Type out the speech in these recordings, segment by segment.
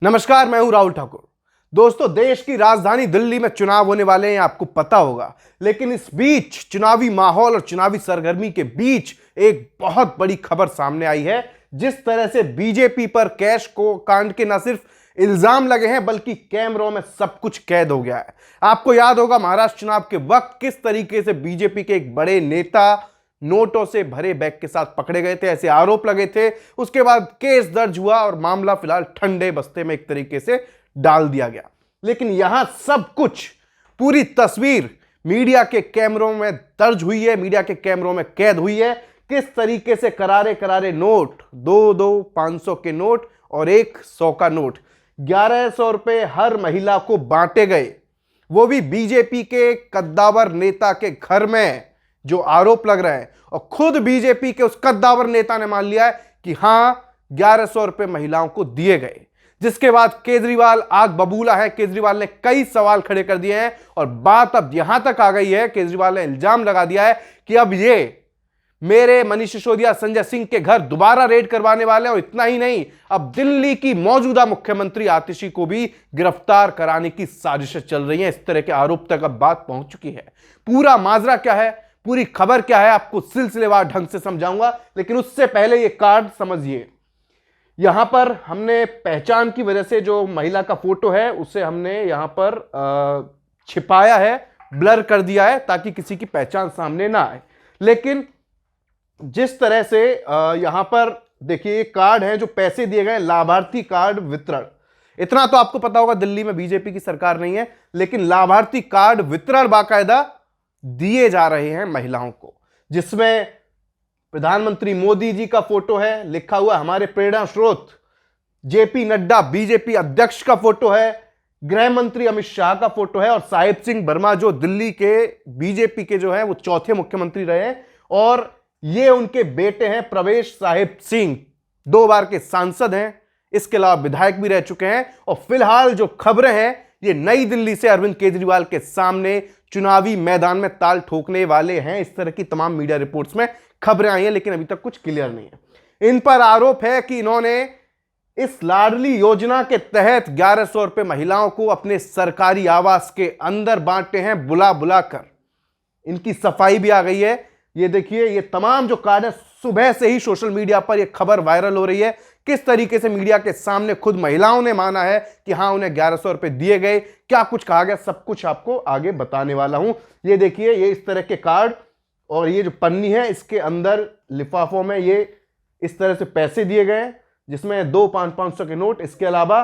नमस्कार, मैं हूं राहुल ठाकुर। दोस्तों, देश की राजधानी दिल्ली में चुनाव होने वाले हैं, आपको पता होगा। लेकिन इस बीच चुनावी माहौल और चुनावी सरगर्मी के बीच एक बहुत बड़ी खबर सामने आई है। जिस तरह से बीजेपी पर कैश को कांड के न सिर्फ इल्जाम लगे हैं बल्कि कैमरों में सब कुछ कैद हो गया है। आपको याद होगा महाराष्ट्र चुनाव के वक्त किस तरीके से बीजेपी के एक बड़े नेता नोटों से भरे बैग के साथ पकड़े गए थे, ऐसे आरोप लगे थे। उसके बाद केस दर्ज हुआ और मामला फिलहाल ठंडे बस्ते में एक तरीके से डाल दिया गया। लेकिन यहां सब कुछ, पूरी तस्वीर मीडिया के कैमरों में दर्ज हुई है, मीडिया के कैमरों में कैद हुई है। किस तरीके से करारे करारे नोट, दो 500 के नोट और 100 का नोट, 1100 रुपए हर महिला को बांटे गए, वो भी बीजेपी के कद्दावर नेता के घर में, जो आरोप लग रहा है। और खुद बीजेपी के उस कद्दावर नेता ने मान लिया है कि हां 1100 रुपए महिलाओं को दिए गए। जिसके बाद केजरीवाल आग बबूला है। केजरीवाल ने कई सवाल खड़े कर दिए हैं और बात अब यहां तक आ गई है, केजरीवाल ने इल्जाम लगा दिया है कि अब ये मेरे मनीष सिसोदिया, संजय सिंह के घर दोबारा रेड करवाने वाले हैं। और इतना ही नहीं, अब दिल्ली की मौजूदा मुख्यमंत्री आतिशी को भी गिरफ्तार कराने की साजिशें चल रही हैं। इस तरह के आरोप तक अब बात पहुंच चुकी है। पूरा माजरा क्या है, पूरी खबर क्या है, आपको सिलसिलेवार ढंग से समझाऊंगा। लेकिन उससे पहले ये कार्ड समझिए। यहां पर हमने पहचान की वजह से जो महिला का फोटो है उसे हमने यहां पर छिपाया है, ब्लर कर दिया है, ताकि किसी की पहचान सामने ना आए। लेकिन जिस तरह से यहां पर देखिए, ये कार्ड है जो पैसे दिए गए, लाभार्थी कार्ड वितरण। इतना तो आपको पता होगा, दिल्ली में बीजेपी की सरकार नहीं है, लेकिन लाभार्थी कार्ड वितरण बाकायदा दिए जा रहे हैं महिलाओं को, जिसमें प्रधानमंत्री मोदी जी का फोटो है, लिखा हुआ हमारे प्रेरणा स्रोत जेपी नड्डा बीजेपी अध्यक्ष का फोटो है, गृह मंत्री अमित शाह का फोटो है, और साहिब सिंह वर्मा जो दिल्ली के बीजेपी के जो है वो चौथे मुख्यमंत्री रहे हैं, और ये उनके बेटे हैं प्रवेश साहिब सिंह, 2 बार के सांसद हैं, इसके अलावा विधायक भी रह चुके हैं। और फिलहाल जो खबरें हैं ये नई दिल्ली से अरविंद केजरीवाल के सामने चुनावी मैदान में ताल ठोकने वाले हैं। इस तरह की तमाम मीडिया रिपोर्ट्स में खबरें आई हैं, लेकिन अभी तक कुछ क्लियर नहीं है। इन पर आरोप है कि इन्होंने इस लाडली योजना के तहत 1100 रुपए महिलाओं को अपने सरकारी आवास के अंदर बांटे हैं, बुला बुला कर। इनकी सफाई भी आ गई है। ये देखिए, ये तमाम जो कार्ड है, सुबह से ही सोशल मीडिया पर यह खबर वायरल हो रही है। किस तरीके से मीडिया के सामने खुद महिलाओं ने माना है कि हां उन्हें 1100 रुपए दिए गए, क्या कुछ कहा गया, सब कुछ आपको आगे बताने वाला हूं। ये देखिए, ये इस तरह के कार्ड, और ये जो पन्नी है इसके अंदर लिफाफों में ये इस तरह से पैसे दिए गए, जिसमें 2 500 के नोट, इसके अलावा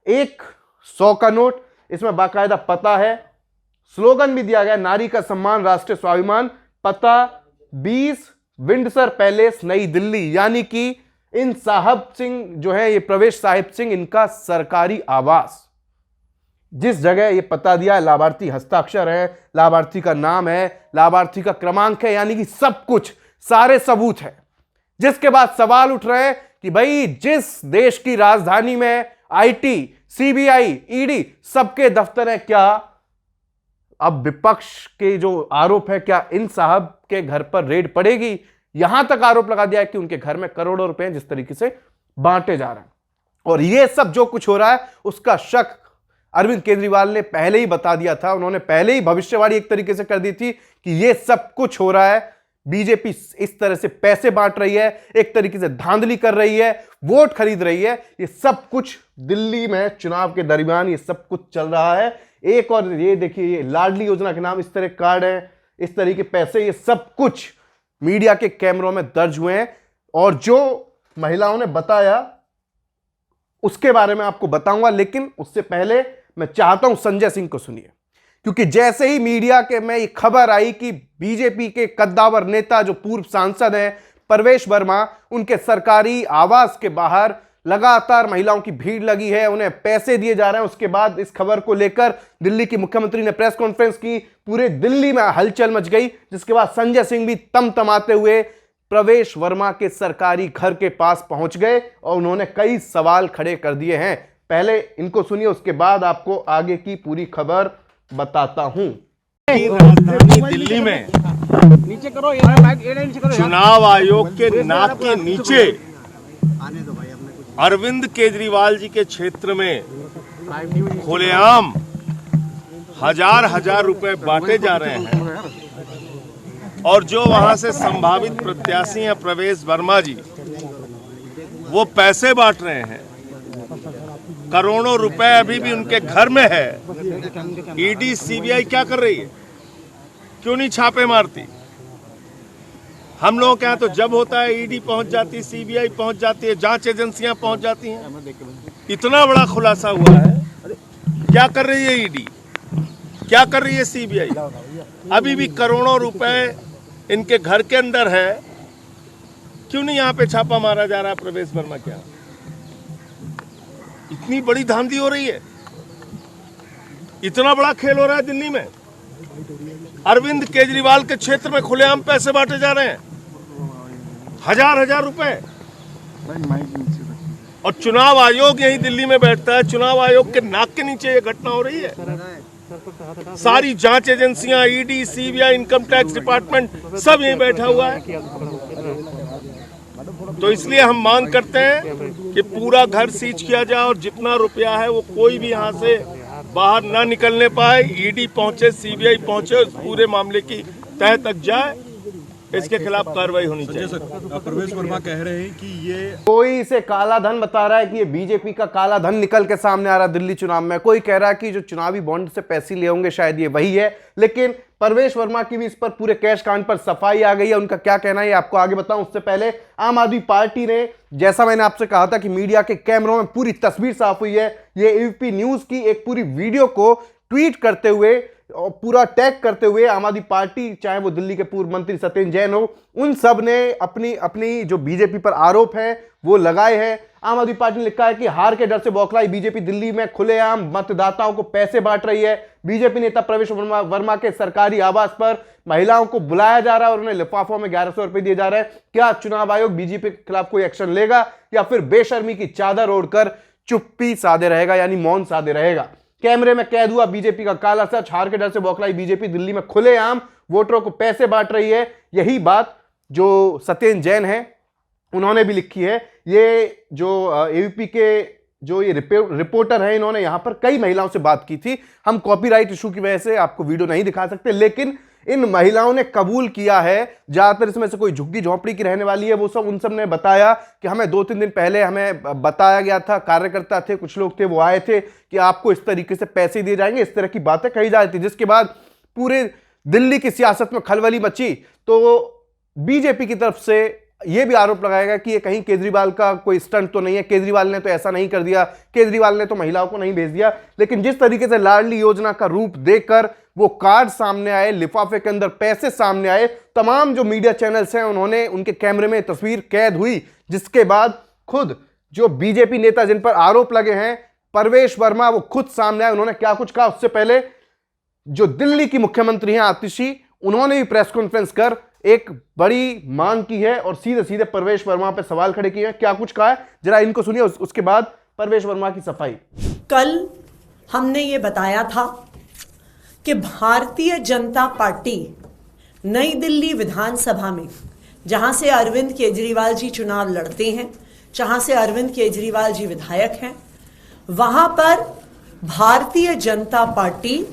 100 का नोट। इसमें बाकायदा पता है, स्लोगन भी दिया गया, नारी का सम्मान राष्ट्रीय स्वाभिमान, पता 20 विंडसर पैलेस नई दिल्ली। यानी कि इन साहब सिंह जो है, ये प्रवेश साहिब सिंह, इनका सरकारी आवास, जिस जगह ये पता दिया है, लाभार्थी हस्ताक्षर है, लाभार्थी का नाम है, लाभार्थी का क्रमांक है, यानी कि सब कुछ, सारे सबूत है। जिसके बाद सवाल उठ रहे हैं कि भाई, जिस देश की राजधानी में आईटी, सीबीआई, ईडी सबके दफ्तर है, क्या अब विपक्ष के जो आरोप है, क्या इन साहब के घर पर रेड पड़ेगी? यहां तक आरोप लगा दिया है कि उनके घर में करोड़ों रुपए जिस तरीके से बांटे जा रहे हैं। और यह सब जो कुछ हो रहा है उसका शक अरविंद केजरीवाल ने पहले ही बता दिया था। उन्होंने पहले ही भविष्यवाणी एक तरीके से कर दी थी कि यह सब कुछ हो रहा है, बीजेपी इस तरह से पैसे बांट रही है, एक तरीके से धांधली कर रही है, वोट खरीद रही है। ये सब कुछ दिल्ली में चुनाव के दरमियान ये सब कुछ चल रहा है। एक और ये देखिए, ये लाडली योजना के नाम इस तरह कार्ड है, इस तरह के पैसे, ये सब कुछ मीडिया के कैमरों में दर्ज हुए हैं। और जो महिलाओं ने बताया उसके बारे में आपको बताऊंगा, लेकिन उससे पहले मैं चाहता हूं संजय सिंह को सुनिए, क्योंकि जैसे ही मीडिया के में ये खबर आई कि बीजेपी के कद्दावर नेता जो पूर्व सांसद हैं प्रवेश वर्मा, उनके सरकारी आवास के बाहर लगातार महिलाओं की भीड़ लगी है, उन्हें पैसे दिए जा रहे हैं। उसके बाद इस खबर को लेकर दिल्ली की मुख्यमंत्री ने प्रेस कॉन्फ्रेंस की, पूरे दिल्ली में हलचल मच गई। जिसके बाद संजय सिंह भी तमतमाते हुए प्रवेश वर्मा के सरकारी घर के पास पहुंच गए और उन्होंने कई सवाल खड़े कर दिए हैं। पहले इनको सुनिए, उसके बाद आपको आगे की पूरी खबर बताता हूं। राजधानी दिल्ली में चुनाव आयोग के नाक के नीचे अरविंद केजरीवाल जी के क्षेत्र में खुलेआम हजार रुपए बांटे जा रहे हैं और जो वहां से संभावित प्रत्याशी हैं प्रवेश वर्मा जी, वो पैसे बांट रहे हैं। करोड़ों रुपए अभी भी उनके घर में है। ईडी सीबीआई क्या कर रही है? क्यों नहीं छापे मारती? हम लोगों के यहाँ तो जब होता है ईडी पहुंच जाती है, सीबीआई पहुंच जाती है, जांच एजेंसियां पहुंच जाती हैं। इतना बड़ा खुलासा हुआ है, क्या कर रही है ईडी? क्या कर रही है सीबीआई? अभी भी करोड़ों रुपए इनके घर के अंदर है। क्यों नहीं यहाँ पे छापा मारा जा रहा है प्रवेश वर्मा क्या? इतनी बड़ी धांधली हो रही है, इतना बड़ा खेल हो रहा है दिल्ली में। अरविंद केजरीवाल के क्षेत्र में खुलेआम पैसे बांटे जा रहे हैं, हजार रुपए। और चुनाव आयोग यही दिल्ली में बैठता है, चुनाव आयोग के नाक के नीचे ये घटना हो रही है। सारी जांच एजेंसियां, ED, CBI, income tax department सब यहीं बैठा हुआ है। तो इसलिए हम मांग करते हैं कि पूरा घर सीज किया जाए और जितना रुपया है वो कोई भी यहाँ से बाहर ना निकलने पाए। ईडी पहुंचे, सीबीआई पहुंचे, उस पूरे मामले की तह तक जाए, इसके खिलाफ कार्रवाई होनी चाहिए। प्रवेश वर्मा कह रहे हैं कि ये कोई इसे काला धन बता रहा है कि ये बीजेपी का काला धन निकल के सामने आ रहा है दिल्ली चुनाव में। कोई कह रहा है कि जो चुनावी बॉन्ड से पैसे लिए होंगे शायद ये वही है। लेकिन प्रवेश वर्मा की भी इस पर पूरे कैश कांड पर सफाई आ गई है। उनका क्या कहना है आपको आगे बताऊं, उससे पहले आम आदमी पार्टी ने, जैसा मैंने आपसे कहा था कि मीडिया के कैमरों में पूरी तस्वीर साफ हुई है, ये एबीपी न्यूज की एक पूरी वीडियो को ट्वीट करते हुए और पूरा टैग करते हुए आम आदमी पार्टी, चाहे वो दिल्ली के पूर्व मंत्री सत्येंद्र जैन हो, उन सब ने अपनी जो बीजेपी पर आरोप है वो लगाए हैं। आम आदमी पार्टी ने लिखा है कि हार के डर से बौखलाई बीजेपी दिल्ली में खुलेआम मतदाताओं को पैसे बांट रही है। बीजेपी नेता प्रवेश वर्मा के सरकारी आवास पर महिलाओं को बुलाया जा रहा है और उन्हें लिफाफों में 1100 रुपए दिए जा रहे हैं। क्या चुनाव आयोग बीजेपी के खिलाफ कोई एक्शन लेगा या फिर बेशर्मी की चादर ओढ़कर चुप्पी साधे रहेगा, यानी मौन साधे रहेगा? कैमरे में कैद हुआ बीजेपी का काला सच, हार के डर से बौखलाई बीजेपी दिल्ली में खुलेआम वोटरों को पैसे बांट रही है। यही बात जो सत्येंद्र जैन है उन्होंने भी लिखी है। ये जो एबीपी के जो ये रिपोर्टर है, इन्होंने यहां पर कई महिलाओं से बात की थी। हम कॉपीराइट इशू की वजह से आपको वीडियो नहीं दिखा सकते, लेकिन इन महिलाओं ने कबूल किया है। ज्यादातर इसमें से कोई झुग्गी झोंपड़ी की रहने वाली है, वो सब उन सब ने बताया कि हमें 2-3 दिन पहले हमें बताया गया था, कार्यकर्ता थे, कुछ लोग थे, वो आए थे कि आपको इस तरीके से पैसे दिए जाएंगे, इस तरह की बातें कही जा रही थी। जिसके बाद पूरे दिल्ली की सियासत में खलबली मची। तो बीजेपी की तरफ से यह भी आरोप लगाया गया कि ये कहीं केजरीवाल का कोई स्टंट तो नहीं है, केजरीवाल ने तो ऐसा नहीं कर दिया, केजरीवाल ने तो महिलाओं को नहीं भेज दिया। लेकिन जिस तरीके से लाडली योजना का रूप देकर वो कार्ड सामने आए, लिफाफे के अंदर पैसे सामने आए, तमाम जो मीडिया चैनल्स हैं उन्होंने, उनके कैमरे में तस्वीर कैद हुई। जिसके बाद खुद जो बीजेपी नेता जिन पर आरोप लगे हैं, प्रवेश वर्मा, वो खुद सामने आए। उन्होंने क्या कुछ कहा, उससे पहले जो दिल्ली की मुख्यमंत्री हैं आतिशी, उन्होंने भी प्रेस कॉन्फ्रेंस कर एक बड़ी मांग की है और सीधे सीधे प्रवेश वर्मा पे सवाल खड़े किए हैं। क्या कुछ कहा है जरा इनको सुनिए, उसके बाद प्रवेश वर्मा की सफाई। कल हमने ये बताया था कि भारतीय जनता पार्टी नई दिल्ली विधानसभा में, जहां से अरविंद केजरीवाल जी चुनाव लड़ते हैं, जहां से अरविंद केजरीवाल जी विधायक हैं, वहां पर भारतीय जनता पार्टी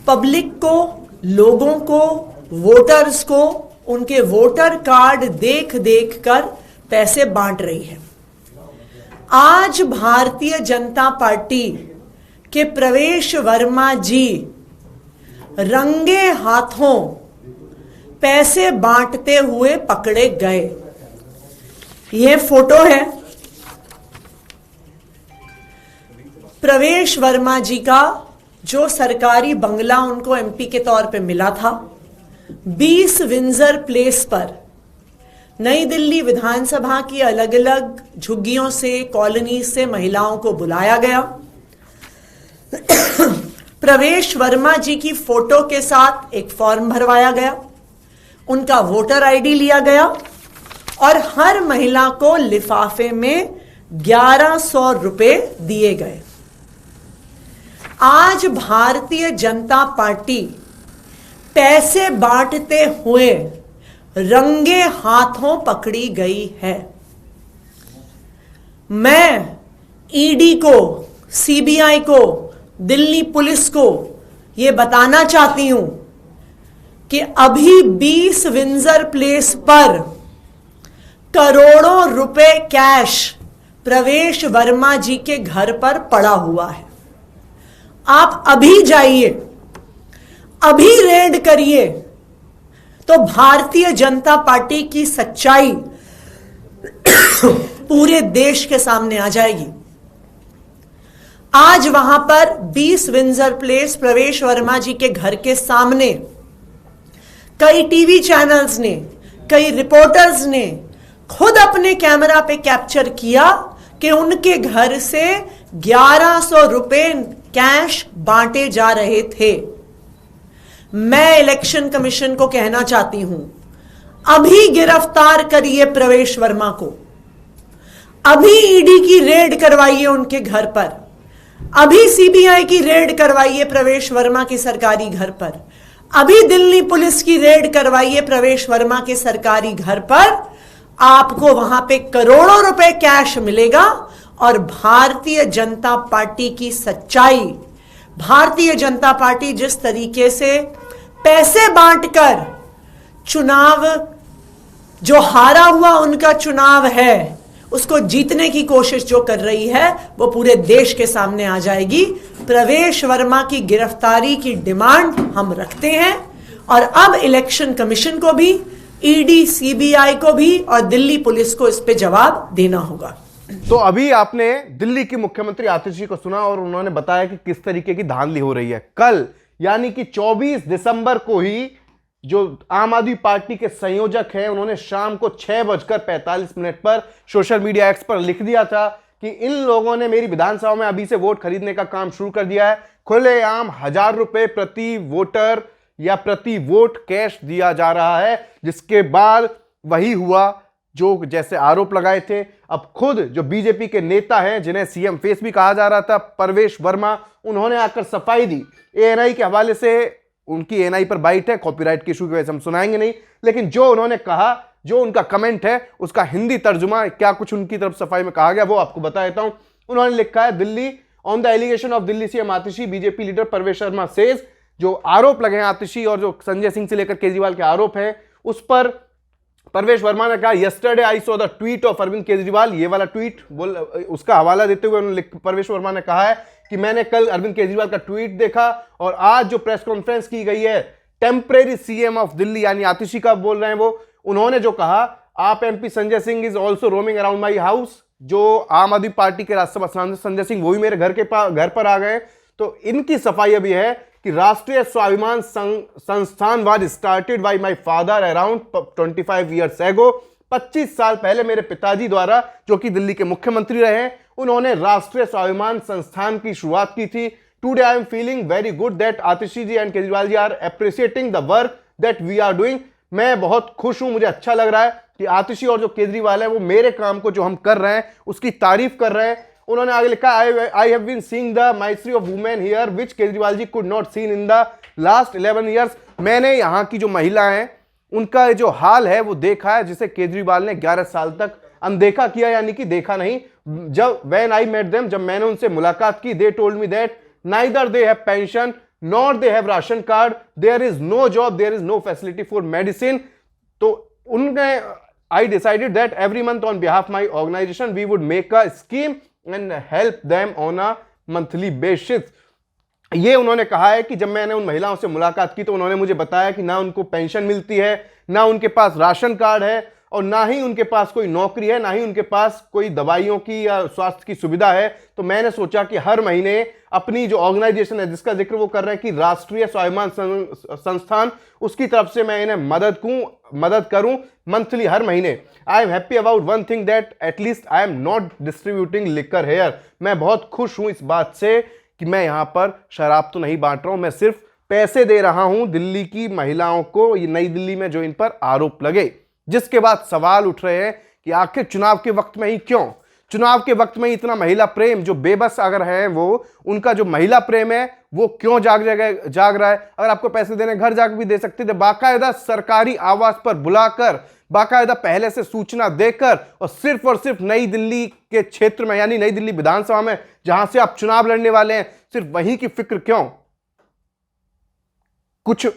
पब्लिक को, लोगों को, वोटर्स को उनके वोटर कार्ड देख देख कर पैसे बांट रही है। आज भारतीय जनता पार्टी के प्रवेश वर्मा जी रंगे हाथों पैसे बांटते हुए पकड़े गए। यह फोटो है प्रवेश वर्मा जी का, जो सरकारी बंगला उनको एमपी के तौर पे मिला था। 20 विंजर प्लेस पर नई दिल्ली विधानसभा की अलग अलग झुग्गियों से, कॉलोनी से महिलाओं को बुलाया गया। प्रवेश वर्मा जी की फोटो के साथ एक फॉर्म भरवाया गया, उनका वोटर आईडी लिया गया और हर महिला को लिफाफे में 1100 रुपए दिए गए। आज भारतीय जनता पार्टी पैसे बांटते हुए रंगे हाथों पकड़ी गई है। मैं ईडी को, सीबीआई को, दिल्ली पुलिस को यह बताना चाहती हूं कि अभी 20 विंजर प्लेस पर करोड़ों रुपए कैश प्रवेश वर्मा जी के घर पर पड़ा हुआ है। आप अभी जाइए, अभी रेड करिए, तो भारतीय जनता पार्टी की सच्चाई पूरे देश के सामने आ जाएगी। आज वहां पर 20 विंजर प्लेस प्रवेश वर्मा जी के घर के सामने कई टीवी चैनल्स ने, कई रिपोर्टर्स ने खुद अपने कैमरा पे कैप्चर किया कि उनके घर से 1100 रुपए कैश बांटे जा रहे थे। मैं इलेक्शन कमीशन को कहना चाहती हूं, अभी गिरफ्तार करिए प्रवेश वर्मा को, अभी ईडी की रेड करवाइए उनके घर पर, अभी सीबीआई की रेड करवाइए प्रवेश वर्मा के सरकारी घर पर, अभी दिल्ली पुलिस की रेड करवाइए प्रवेश वर्मा के सरकारी घर पर। आपको वहां पे करोड़ों रुपए कैश मिलेगा और भारतीय जनता पार्टी की सच्चाई, भारतीय जनता पार्टी जिस तरीके से पैसे बांटकर चुनाव, जो हारा हुआ उनका चुनाव है, उसको जीतने की कोशिश जो कर रही है, वो पूरे देश के सामने आ जाएगी। प्रवेश वर्मा की गिरफ्तारी की डिमांड हम रखते हैं और अब इलेक्शन कमीशन को भी, ईडी, सीबीआई को भी और दिल्ली पुलिस को इस पे जवाब देना होगा। तो अभी आपने दिल्ली की मुख्यमंत्री आतिशी को सुना और उन्होंने बताया कि किस तरीके की धांधली हो रही है। कल यानी कि 24 दिसंबर को ही जो आम आदमी पार्टी के संयोजक हैं, उन्होंने शाम को 6:45 पर सोशल मीडिया एक्स पर लिख दिया था कि इन लोगों ने मेरी विधानसभा में अभी से वोट खरीदने का काम शुरू कर दिया है। खुलेआम 1000 रुपए प्रति वोटर या प्रति वोट कैश दिया जा रहा है, जिसके बाद वही हुआ जो जैसे आरोप लगाए थे। अब खुद जो बीजेपी के नेता हैं, जिन्हें सीएम फेस भी कहा जा रहा था, प्रवेश वर्मा, उन्होंने आकर सफाई दी। एएनआई के हवाले से, उनकी एएनआई पर बाइट है, कॉपीराइट के इशू की वजह से हम सुनाएंगे नहीं, लेकिन जो उन्होंने कहा, जो उनका कमेंट है, उसका हिंदी तर्जुमा क्या कुछ उनकी तरफ सफाई में कहा गया वो आपको बता देता हूं। उन्होंने लिखा है, Delhi on the allegation of Delhi CM Atishi, BJP leader Pravesh Verma says, जो आरोप लगे हैं आतिशी और जो संजय सिंह से लेकर केजरीवाल के आरोप हैं, उस पर प्रवेश वर्मा ने कहा, yesterday I saw the tweet of Arvind Kejriwal. ये वाला ट्वीट उसका हवाला देते हुए उन्होंने प्रवेश वर्मा ने कहा है कि मैंने कल अरविंद केजरीवाल का ट्वीट देखा और आज जो प्रेस कॉन्फ्रेंस की गई है टेम्परेरी सीएम ऑफ दिल्ली यानी आतिशी का बोल रहे हैं वो, उन्होंने जो कहा, आप MP Sanjay Singh is also roaming around my house, जो आम आदमी पार्टी के राज्यसभा सांसद संजय सिंह वो भी मेरे घर पर आ गए। तो इनकी सफाई अभी है कि राष्ट्रीय स्वाभिमान संस्थान was started by my father around 25 years ago. 25 साल पहले मेरे पिताजी द्वारा, जो कि दिल्ली के मुख्यमंत्री रहे, उन्होंने राष्ट्रीय स्वाभिमान संस्थान की शुरुआत की थी। Today I am feeling very good that Atishi ji and Kejriwal ji are appreciating the work that we are doing. मैं बहुत खुश हूं, मुझे अच्छा लग रहा है कि आतिशी और जो केजरीवाल है वो मेरे काम को जो हम कर रहे हैं उसकी तारीफ कर रहे हैं। उन्होंने आगे लिखा, I have been seeing the mystery of women here which Kejriwal ji could not seen in the last 11 years. मैंने यहाँ की जो महिलाएं हैं उनका जो हाल है वो देखा है, जिसे केजरीवाल ने 11 साल तक अनदेखा किया, यानी कि देखा नहीं। जब व्हेन आई मेट देम, जब मैंने उनसे मुलाकात की, they told me that neither they have pension nor they have ration card, there is no job, there is no facility for medicine. तो उनने I decided that every month on behalf my organisation we would make a scheme and help them on a monthly basis. ये उन्होंने कहा है कि जब मैंने उन महिलाओं से मुलाकात की तो उन्होंने मुझे बताया कि ना उनको पेंशन मिलती है, ना उनके पास राशन कार्ड है और ना ही उनके पास कोई नौकरी है, ना ही उनके पास कोई दवाइयों की या स्वास्थ्य की सुविधा है। तो मैंने सोचा कि हर महीने अपनी जो ऑर्गेनाइजेशन है जिसका जिक्र वो कर रहे हैं कि राष्ट्रीय स्वाभिमान संस्थान, उसकी तरफ से मैं इन्हें मदद करूं मंथली, हर महीने। I am happy about one thing that at least I am not distributing liquor here. मैं बहुत खुश हूं इस बात से कि मैं यहां पर शराब तो नहीं बांट रहा हूं, मैं सिर्फ पैसे दे रहा हूं दिल्ली की महिलाओं को, ये नई दिल्ली में जो इन पर आरोप लगे। जिसके बाद सवाल उठ रहे हैं कि आखिर चुनाव के वक्त में ही क्यों, चुनाव के वक्त में इतना महिला प्रेम, जो बेबस अगर है वो, उनका जो महिला प्रेम है वो क्यों जाग रहा है। अगर आपको पैसे देने घर जाकर भी दे सकते थे, बाकायदा सरकारी आवास पर बुलाकर बाकायदा पहले से सूचना देकर और सिर्फ नई दिल्ली के क्षेत्र में यानी नई दिल्ली विधानसभा में जहां से आप चुनाव लड़ने वाले हैं, सिर्फ वहीं की फिक्र क्यों? कुछ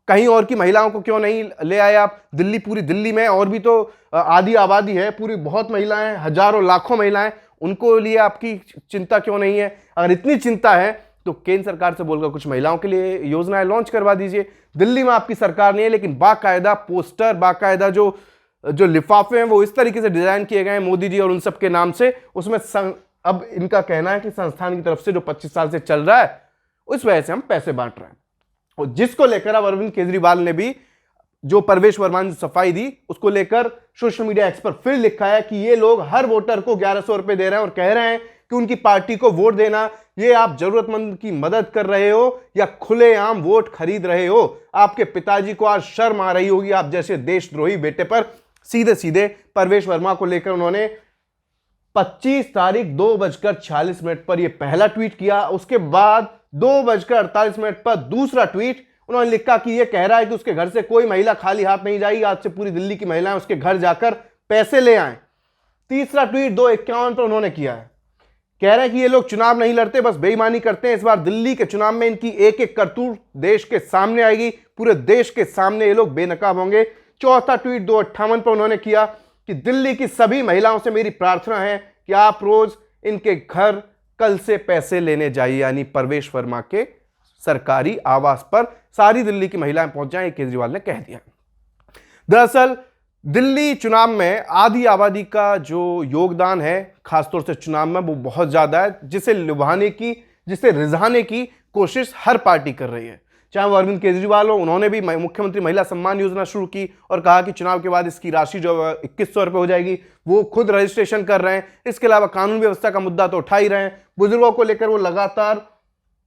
कहीं और की महिलाओं को क्यों नहीं ले आए आप? पूरी दिल्ली में और भी तो आधी आबादी है, पूरी बहुत महिलाएं, हजारों लाखों महिलाएं, उनको लिए आपकी चिंता क्यों नहीं है? अगर इतनी चिंता है तो केंद्र सरकार से बोलकर कुछ महिलाओं के लिए योजनाएं लॉन्च करवा दीजिए। दिल्ली में आपकी सरकार नहीं है, लेकिन बाकायदा पोस्टर, बाकायदा जो लिफाफे हैं वो इस तरीके से डिजाइन किए गए हैं मोदी जी और उन सब के नाम से। उसमें अब इनका कहना है कि संस्थान की तरफ से जो 25 साल से चल रहा है उस वजह से हम पैसे बांट रहे हैं, और जिसको लेकर अब अरविंद केजरीवाल ने भी जो परवेश वर्मा ने सफाई दी उसको लेकर सोशल मीडिया एक्स पर फिर लिखा है कि ये लोग हर वोटर को 1100 रुपए दे रहे हैं और कह रहे हैं कि उनकी पार्टी को वोट देना, ये आप जरूरतमंद की मदद कर रहे हो या खुलेआम वोट खरीद रहे हो? आपके पिताजी को आज शर्म आ रही होगी आप जैसे देशद्रोही बेटे पर। सीधे सीधे परवेश वर्मा को लेकर उन्होंने 25 तारीख 2:46 पर यह पहला ट्वीट किया। उसके बाद 2:48 पर दूसरा ट्वीट उन्होंने लिखा कि यह कह रहा है कि उसके घर से कोई महिला खाली हाथ नहीं जाएगी, आज से पूरी दिल्ली की महिलाएं उसके घर जाकर पैसे ले आएं। तीसरा ट्वीट 2:51 पर उन्होंने किया है, कह रहे हैं कि ये लोग चुनाव नहीं लड़ते, बस बेईमानी करते हैं। इस बार दिल्ली के चुनाव में इनकी एक एक करतूत देश के सामने आएगी, पूरे देश के सामने ये लोग बेनकाब होंगे। चौथा ट्वीट 2:58 पर उन्होंने किया कि दिल्ली की सभी महिलाओं से मेरी प्रार्थना है कि आप रोज इनके घर कल से पैसे लेने जाइए, यानी परवेश वर्मा के सरकारी आवास पर सारी दिल्ली की महिलाएं पहुंच जाएं, केजरीवाल ने कह दिया। दरअसल दिल्ली चुनाव में आधी आबादी का जो योगदान है खासतौर से चुनाव में वो बहुत ज्यादा है, जिसे रिझाने की कोशिश हर पार्टी कर रही है, चाहे वो अरविंद केजरीवाल हो। उन्होंने भी मुख्यमंत्री महिला सम्मान योजना शुरू की और कहा कि चुनाव के बाद इसकी राशि जो 2100 रुपये हो जाएगी, वो खुद रजिस्ट्रेशन कर रहे हैं। इसके अलावा कानून व्यवस्था का मुद्दा तो उठा ही रहे हैं। बुजुर्गों को लेकर वो लगातार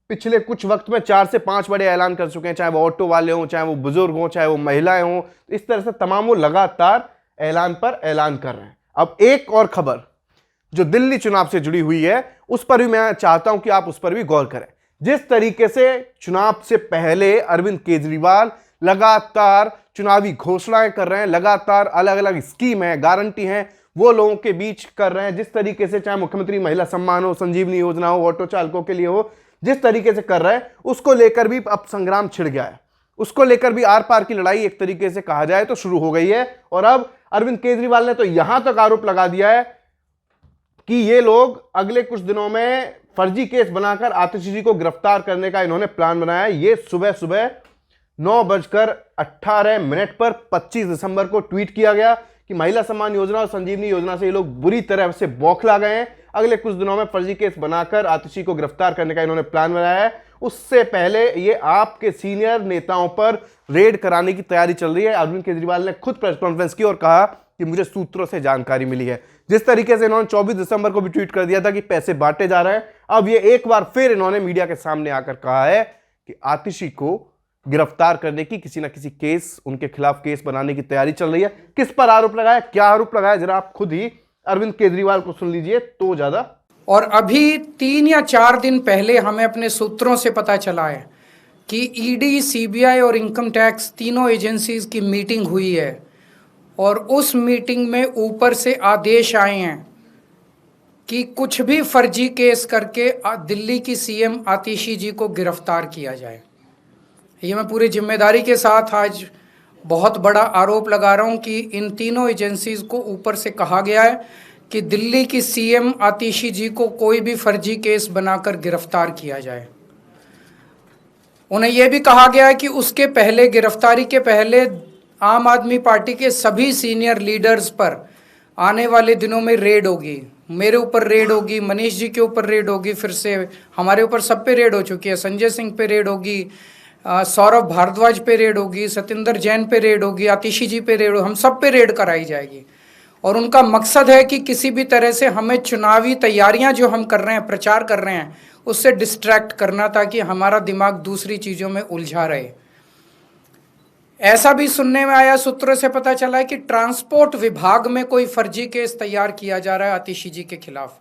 पिछले कुछ वक्त में 4 से 5 बड़े ऐलान कर चुके हैं, चाहे वो ऑटो वाले हों, चाहे वो बुजुर्ग हों, चाहे वो महिलाएं हों। इस तरह से तमाम वो लगातार ऐलान पर ऐलान कर रहे हैं। अब एक और खबर जो दिल्ली चुनाव से जुड़ी हुई है उस पर भी मैं चाहता हूं कि आप उस पर भी गौर करें। जिस तरीके से चुनाव से पहले अरविंद केजरीवाल लगातार चुनावी घोषणाएं कर रहे हैं, लगातार अलग अलग स्कीम है, गारंटी है, वो लोगों के बीच कर रहे हैं। जिस तरीके से चाहे मुख्यमंत्री महिला सम्मान हो, संजीवनी योजना हो, ऑटो चालकों के लिए हो, जिस तरीके से कर रहे हैं उसको लेकर भी अब संग्राम छिड़ गया है। उसको लेकर भी आर पार की लड़ाई एक तरीके से कहा जाए तो शुरू हो गई है। और अब अरविंद केजरीवाल ने तो यहां तक आरोप लगा दिया है कि ये लोग अगले कुछ दिनों में फर्जी केस बनाकर आतिशी को गिरफ्तार करने का इन्होंने प्लान बनाया है। ये सुबह 9:18 पर 25 दिसंबर को ट्वीट किया गया कि महिला सम्मान योजना और संजीवनी योजना से ये लोग बुरी तरह से बौखला गए हैं। अगले कुछ दिनों में फर्जी केस बनाकर आतिशी को गिरफ्तार करने का इन्होंने प्लान बनाया है। उससे पहले ये आपके सीनियर नेताओं पर रेड कराने की तैयारी चल रही है। अरविंद केजरीवाल ने खुद प्रेस कॉन्फ्रेंस की और कहा कि मुझे सूत्रों से जानकारी मिली है। जिस तरीके से इन्होंने 24 दिसंबर को भी ट्वीट कर दिया था कि पैसे बांटे जा रहे हैं, अब ये एक बार फिर इन्होंने मीडिया के सामने आकर कहा है कि आतिशी को गिरफ्तार करने की किसी ना किसी केस, उनके खिलाफ केस बनाने की तैयारी चल रही है। किस पर आरोप लगाया, क्या आरोप लगाया, जरा आप खुद ही अरविंद केजरीवाल को सुन लीजिए तो ज्यादा। और अभी 3 या 4 दिन पहले हमें अपने सूत्रों से पता चला है कि ईडी, सीबीआई और इनकम टैक्स तीनों एजेंसीज की मीटिंग हुई है और उस मीटिंग में ऊपर से आदेश आए हैं कि कुछ भी फर्जी केस करके दिल्ली की सीएम आतिशी जी को गिरफ्तार किया जाए। ये मैं पूरी जिम्मेदारी के साथ आज बहुत बड़ा आरोप लगा रहा हूँ कि इन तीनों एजेंसीज को ऊपर से कहा गया है कि दिल्ली की सीएम आतिशी जी को कोई भी फर्जी केस बनाकर गिरफ्तार किया जाए। उन्हें यह भी कहा गया है कि उसके पहले, गिरफ्तारी के पहले, आम आदमी पार्टी के सभी सीनियर लीडर्स पर आने वाले दिनों में रेड होगी। मेरे ऊपर रेड होगी, मनीष जी के ऊपर रेड होगी, फिर से हमारे ऊपर सब पे रेड हो चुकी है। संजय सिंह पे रेड होगी, सौरभ भारद्वाज पे रेड होगी, सत्येंद्र जैन पे रेड होगी, आतिशी जी पे रेड होगी, हम सब पे रेड कराई जाएगी। और उनका मकसद है कि किसी भी तरह से हमें चुनावी तैयारियां जो हम कर रहे हैं, प्रचार कर रहे हैं, उससे डिस्ट्रैक्ट करना ताकि हमारा दिमाग दूसरी चीज़ों में उलझा रहे। ऐसा भी सुनने में आया, सूत्रों से पता चला है कि ट्रांसपोर्ट विभाग में कोई फर्जी केस तैयार किया जा रहा है आतिशी जी के खिलाफ।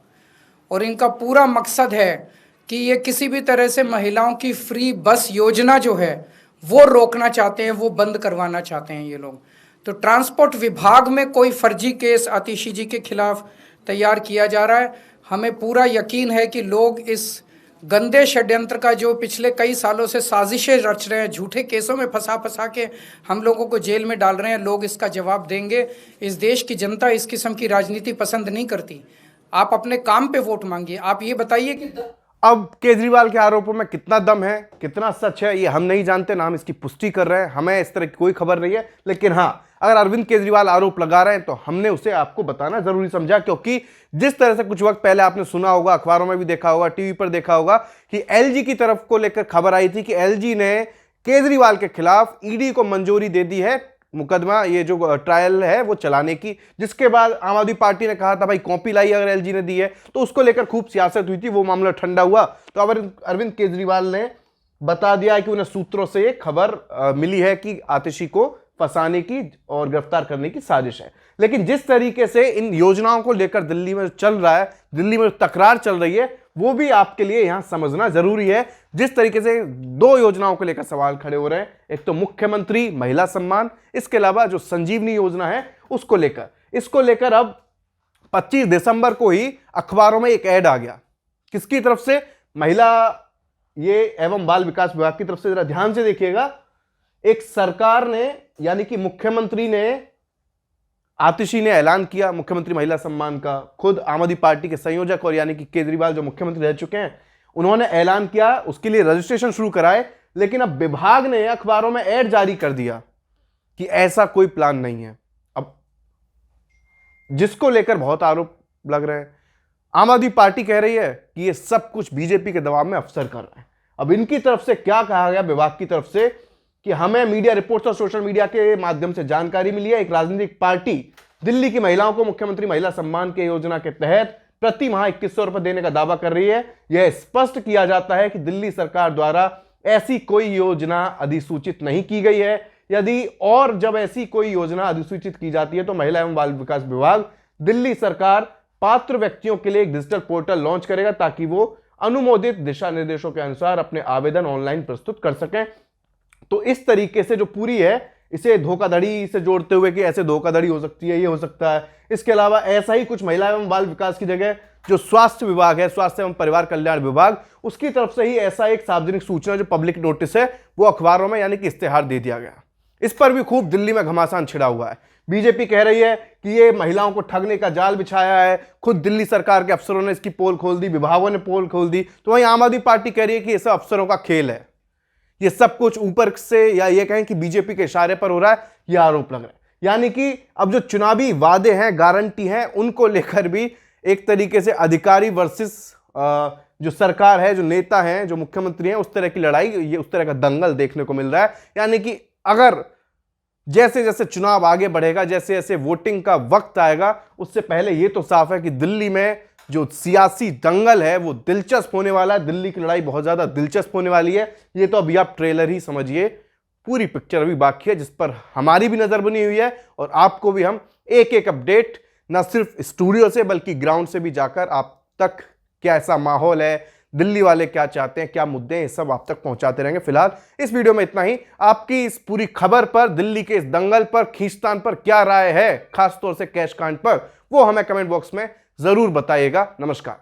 और इनका पूरा मकसद है कि ये किसी भी तरह से महिलाओं की फ्री बस योजना जो है वो रोकना चाहते हैं, वो बंद करवाना चाहते हैं ये लोग, तो ट्रांसपोर्ट विभाग में कोई फर्जी केस आतिशी जी के खिलाफ तैयार किया जा रहा है। हमें पूरा यकीन है कि लोग इस गंदे षड्यंत्र का जो पिछले कई सालों से साजिशें रच रहे हैं, झूठे केसों में फंसा के हम लोगों को जेल में डाल रहे हैं, लोग इसका जवाब देंगे। इस देश की जनता इस किस्म की राजनीति पसंद नहीं करती। आप अपने काम पे वोट मांगिए। आप ये बताइए कि अब केजरीवाल के आरोपों में कितना दम है, कितना सच है, ये हम नहीं जानते, ना हम इसकी पुष्टि कर रहे हैं, हमें इस तरह की कोई खबर नहीं है। लेकिन हाँ, अगर अरविंद केजरीवाल आरोप लगा रहे हैं तो हमने उसे आपको बताना जरूरी समझा, क्योंकि जिस तरह से कुछ वक्त पहले आपने सुना होगा, अखबारों में भी देखा होगा, टीवी पर देखा होगा कि एलजी की तरफ को लेकर खबर आई थी कि एलजी ने केजरीवाल के खिलाफ ईडी को मंजूरी दे दी है मुकदमा, ये जो ट्रायल है वो चलाने की, जिसके बाद आम आदमी पार्टी ने कहा था भाई कॉपी लाई अगर एलजी ने दी है, तो उसको लेकर खूब सियासत हुई थी, वो मामला ठंडा हुआ। तो अब अरविंद केजरीवाल ने बता दिया है कि उन्हें सूत्रों से ये खबर मिली है कि आतिशी को फंसाने की और गिरफ्तार करने की साजिश है। लेकिन जिस तरीके से इन योजनाओं को लेकर दिल्ली में चल रहा है, दिल्ली में तकरार चल रही है, वो भी आपके लिए यहां समझना जरूरी है। जिस तरीके से दो योजनाओं को लेकर सवाल खड़े हो रहे हैं, एक तो मुख्यमंत्री महिला सम्मान, इसके अलावा जो संजीवनी योजना है उसको लेकर अब 25 दिसंबर को ही अखबारों में एक ऐड आ गया। किसकी तरफ से? महिला ये एवं बाल विकास विभाग की तरफ से। जरा ध्यान से देखिएगा, एक सरकार ने यानी कि मुख्यमंत्री ने, आतिशी ने ऐलान किया मुख्यमंत्री महिला सम्मान का। खुद आम आदमी पार्टी के संयोजक और यानी कि केजरीवाल जो मुख्यमंत्री रह चुके हैं, उन्होंने ऐलान किया, उसके लिए रजिस्ट्रेशन शुरू कराए। लेकिन अब विभाग ने अखबारों में ऐड जारी कर दिया कि ऐसा कोई प्लान नहीं है। अब जिसको लेकर बहुत आरोप लग रहे हैं, आम आदमी पार्टी कह रही है कि ये सब कुछ बीजेपी के दबाव में अफसर कर रहे हैं। अब इनकी तरफ से क्या कहा गया, विभाग की तरफ से, कि हमें मीडिया रिपोर्ट्स और सोशल मीडिया के माध्यम से जानकारी मिली है, एक राजनीतिक पार्टी दिल्ली की महिलाओं को मुख्यमंत्री महिला सम्मान के योजना के तहत प्रति माह 2100 रुपए देने का दावा कर रही है। यह स्पष्ट किया जाता है कि दिल्ली सरकार द्वारा ऐसी कोई योजना अधिसूचित नहीं की गई है। यदि और जब ऐसी कोई योजना अधिसूचित की जाती है तो महिला एवं बाल विकास विभाग, दिल्ली सरकार पात्र व्यक्तियों के लिए एक डिजिटल पोर्टल लॉन्च करेगा ताकि वो अनुमोदित दिशा निर्देशों के अनुसार अपने आवेदन ऑनलाइन प्रस्तुत कर सकें। तो इस तरीके से जो पूरी है, इसे धोखाधड़ी से जोड़ते हुए कि ऐसे धोखाधड़ी हो सकती है, ये हो सकता है। इसके अलावा ऐसा ही कुछ महिला एवं बाल विकास की जगह जो स्वास्थ्य विभाग है, स्वास्थ्य एवं परिवार कल्याण विभाग, उसकी तरफ से ही ऐसा एक सार्वजनिक सूचना जो पब्लिक नोटिस है वो अखबारों में यानी कि इश्तेहार दे दिया गया। इस पर भी खूब दिल्ली में घमासान छिड़ा हुआ है। बीजेपी कह रही है कि ये महिलाओं को ठगने का जाल बिछाया है, खुद दिल्ली सरकार के अफसरों ने इसकी पोल खोल दी, विभागों ने पोल खोल दी। तो वहीं आम आदमी पार्टी कह रही है कि ये सब अफसरों का खेल है, ये सब कुछ ऊपर से या ये कहें कि बीजेपी के इशारे पर हो रहा है, ये आरोप लग रहा है। यानी कि अब जो चुनावी वादे हैं, गारंटी हैं, उनको लेकर भी एक तरीके से अधिकारी वर्सेस जो सरकार है, जो नेता हैं, जो मुख्यमंत्री हैं, उस तरह की लड़ाई, ये उस तरह का दंगल देखने को मिल रहा है। यानी कि अगर जैसे जैसे चुनाव आगे बढ़ेगा, जैसे जैसे वोटिंग का वक्त आएगा, उससे पहले ये तो साफ है कि दिल्ली में जो सियासी दंगल है वो दिलचस्प होने वाला है। दिल्ली की लड़ाई बहुत ज्यादा दिलचस्प होने वाली है। ये तो अभी आप ट्रेलर ही समझिए, पूरी पिक्चर अभी बाकी है, जिस पर हमारी भी नजर बनी हुई है और आपको भी हम एक एक अपडेट न सिर्फ स्टूडियो से बल्कि ग्राउंड से भी जाकर आप तक कैसा माहौल है, दिल्ली वाले क्या चाहते हैं, क्या मुद्दे हैं, ये सब आप तक पहुंचाते रहेंगे। फिलहाल इस वीडियो में इतना ही। आपकी इस पूरी खबर पर, दिल्ली के इस दंगल पर, खींचतान पर क्या राय है, खासतौर से कैश कांड पर, वो हमें कमेंट बॉक्स में जरूर बताइएगा। नमस्कार।